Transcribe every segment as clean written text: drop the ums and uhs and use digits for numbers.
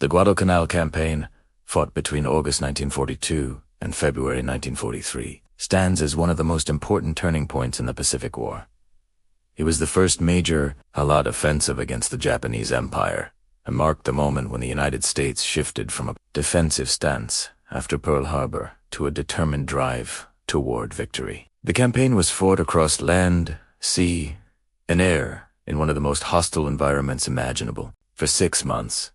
The Guadalcanal Campaign, fought between August 1942 and February 1943, stands as one of the most important turning points in the Pacific War. It was the first major Allied offensive against the Japanese Empire, and marked the moment when the United States shifted from a defensive stance after Pearl Harbor to a determined drive toward victory. The campaign was fought across land, sea, and air in one of the most hostile environments imaginable. For 6 months,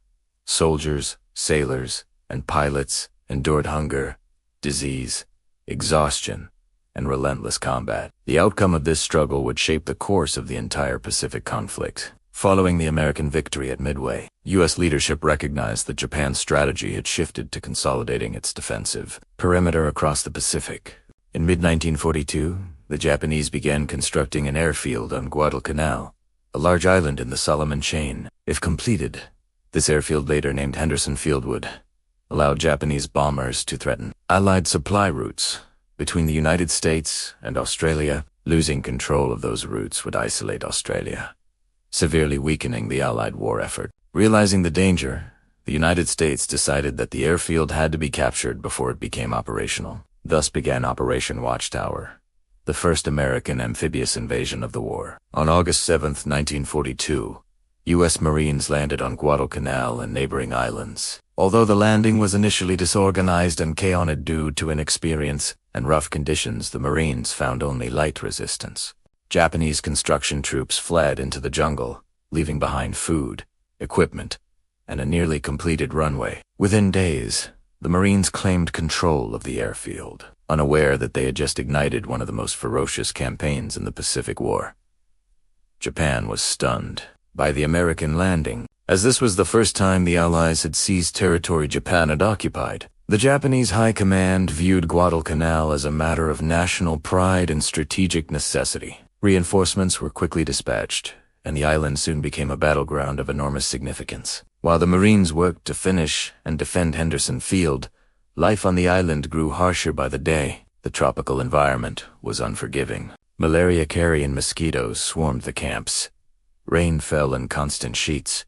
soldiers, sailors, and pilots endured hunger, disease, exhaustion, and relentless combat. The outcome of this struggle would shape the course of the entire Pacific conflict. Following the American victory at Midway, U.S. leadership recognized that Japan's strategy had shifted to consolidating its defensive perimeter across the Pacific. In mid-1942, the Japanese began constructing an airfield on Guadalcanal, a large island in the Solomon Chain. If completed, this airfield, later named Henderson Field, would allow Japanese bombers to threaten Allied supply routes between the United States and Australia. Losing control of those routes would isolate Australia, severely weakening the Allied war effort. Realizing the danger, the United States decided that the airfield had to be captured before it became operational. Thus began Operation Watchtower, the first American amphibious invasion of the war. On August 7, 1942, U.S. Marines landed on Guadalcanal and neighboring islands. Although the landing was initially disorganized and chaotic due to inexperience and rough conditions, the Marines found only light resistance. Japanese construction troops fled into the jungle, leaving behind food, equipment, and a nearly completed runway. Within days, the Marines claimed control of the airfield, unaware that they had just ignited one of the most ferocious campaigns in the Pacific War. Japan was stunned by the American landing, as this was the first time the Allies had seized territory Japan had occupied. The Japanese High Command viewed Guadalcanal as a matter of national pride and strategic necessity. Reinforcements were quickly dispatched, and the island soon became a battleground of enormous significance. While the Marines worked to finish and defend Henderson Field, life on the island grew harsher by the day. The tropical environment was unforgiving. Malaria-carrying mosquitoes swarmed the camps. Rain fell in constant sheets,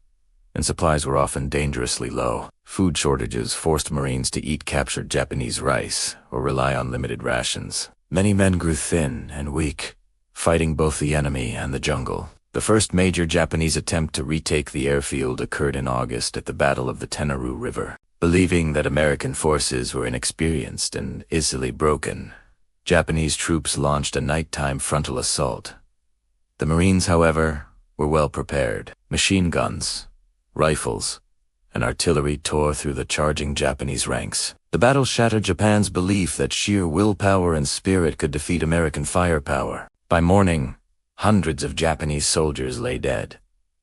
and supplies were often dangerously low. Food shortages forced Marines to eat captured Japanese rice or rely on limited rations. Many men grew thin and weak, fighting both the enemy and the jungle. The first major Japanese attempt to retake the airfield occurred in August at the Battle of the Tenarue River. Believing that American forces were inexperienced and easily broken, Japanese troops launched a nighttime frontal assault. The Marines, however, were well prepared. Machine guns, rifles, and artillery tore through the charging Japanese ranks. The battle shattered Japan's belief that sheer willpower and spirit could defeat American firepower. By morning, hundreds of Japanese soldiers lay dead,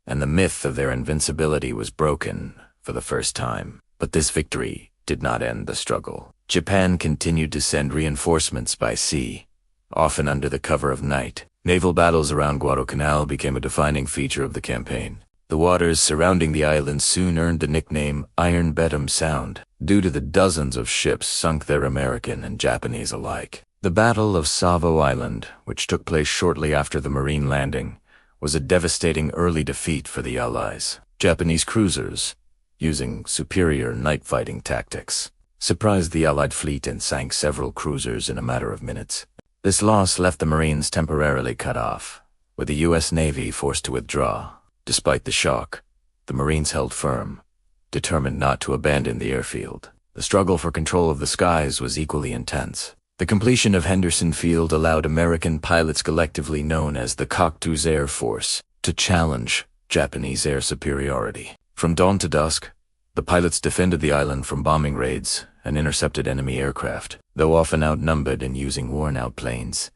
and the myth of their invincibility was broken for the first time. But this victory did not end the struggle. Japan continued to send reinforcements by sea, often under the cover of night. Naval battles around Guadalcanal became a defining feature of the campaign. The waters surrounding the island soon earned the nickname Iron Bedham Sound, due to the dozens of ships sunk there, American and Japanese alike. The Battle of Savo Island, which took place shortly after the Marine landing, was a devastating early defeat for the Allies. Japanese cruisers, using superior night-fighting tactics, surprised the Allied fleet and sank several cruisers in a matter of minutes. This loss left the Marines temporarily cut off, with the U.S. Navy forced to withdraw. Despite the shock, the Marines held firm, determined not to abandon the airfield. The struggle for control of the skies was equally intense. The completion of Henderson Field allowed American pilots, collectively known as the Cocteau's Air Force, to challenge Japanese air superiority. From dawn to dusk, the pilots defended the island from bombing raids and intercepted enemy aircraft. Though often outnumbered and using worn-out planes,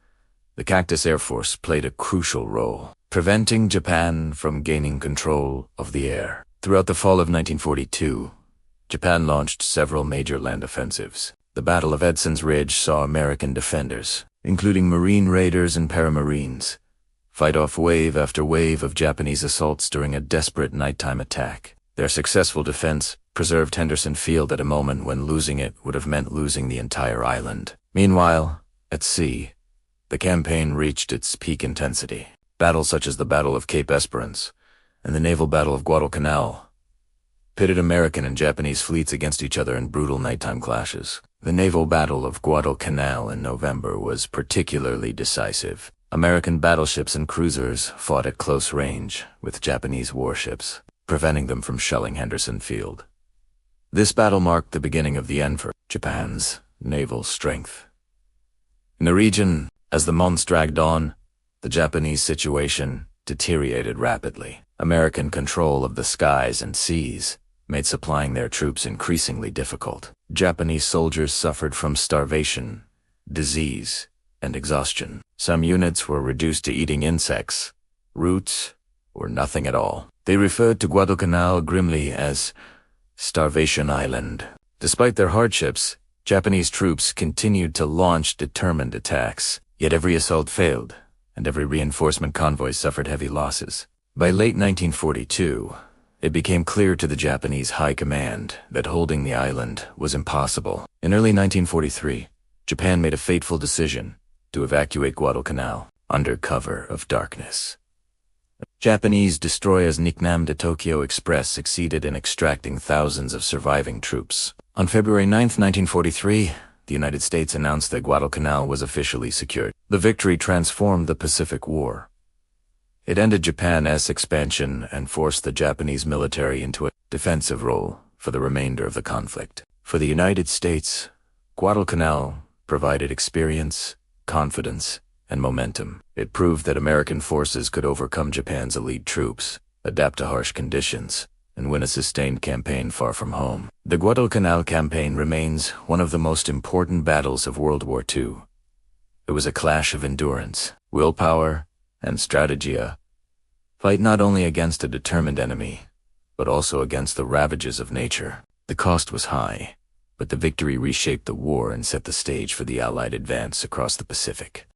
the Cactus Air Force played a crucial role, preventing Japan from gaining control of the air. Throughout the fall of 1942, Japan launched several major land offensives. The Battle of Edson's Ridge saw American defenders, including Marine raiders and paramarines, fight off wave after wave of Japanese assaults during a desperate nighttime attack. Their successful defense preserved Henderson Field at a moment when losing it would have meant losing the entire island. Meanwhile, at sea, the campaign reached its peak intensity. Battles such as the Battle of Cape Esperance and the naval battle of Guadalcanal pitted American and Japanese fleets against each other in brutal nighttime clashes. The naval battle of Guadalcanal in November was particularly decisive. American battleships and cruisers fought at close range with Japanese warships, preventing them from shelling Henderson Field. This battle marked the beginning of the end for Japan's naval strength. In the region, as the months dragged on, the Japanese situation deteriorated rapidly. American control of the skies and seas made supplying their troops increasingly difficult. Japanese soldiers suffered from starvation, disease, and exhaustion. Some units were reduced to eating insects, roots, or nothing at all. They referred to Guadalcanal grimly as Starvation Island. Despite their hardships, Japanese troops continued to launch determined attacks. Yet every assault failed, and every reinforcement convoy suffered heavy losses. By late 1942, it became clear to the Japanese high command that holding the island was impossible. In early 1943, Japan made a fateful decision to evacuate Guadalcanal under cover of darkness. Japanese destroyers nicknamed the Tokyo Express succeeded in extracting thousands of surviving troops. On February 9, 1943, the United States announced that Guadalcanal was officially secured. The victory transformed the Pacific War. It ended Japan's expansion and forced the Japanese military into a defensive role for the remainder of the conflict. For the United States, Guadalcanal provided experience, confidence, and momentum. It proved that American forces could overcome Japan's elite troops, adapt to harsh conditions, and win a sustained campaign far from home. The Guadalcanal Campaign remains one of the most important battles of World War II. It was a clash of endurance, willpower, and strategia. Fight not only against a determined enemy, but also against the ravages of nature. The cost was high, but the victory reshaped the war and set the stage for the Allied advance across the Pacific.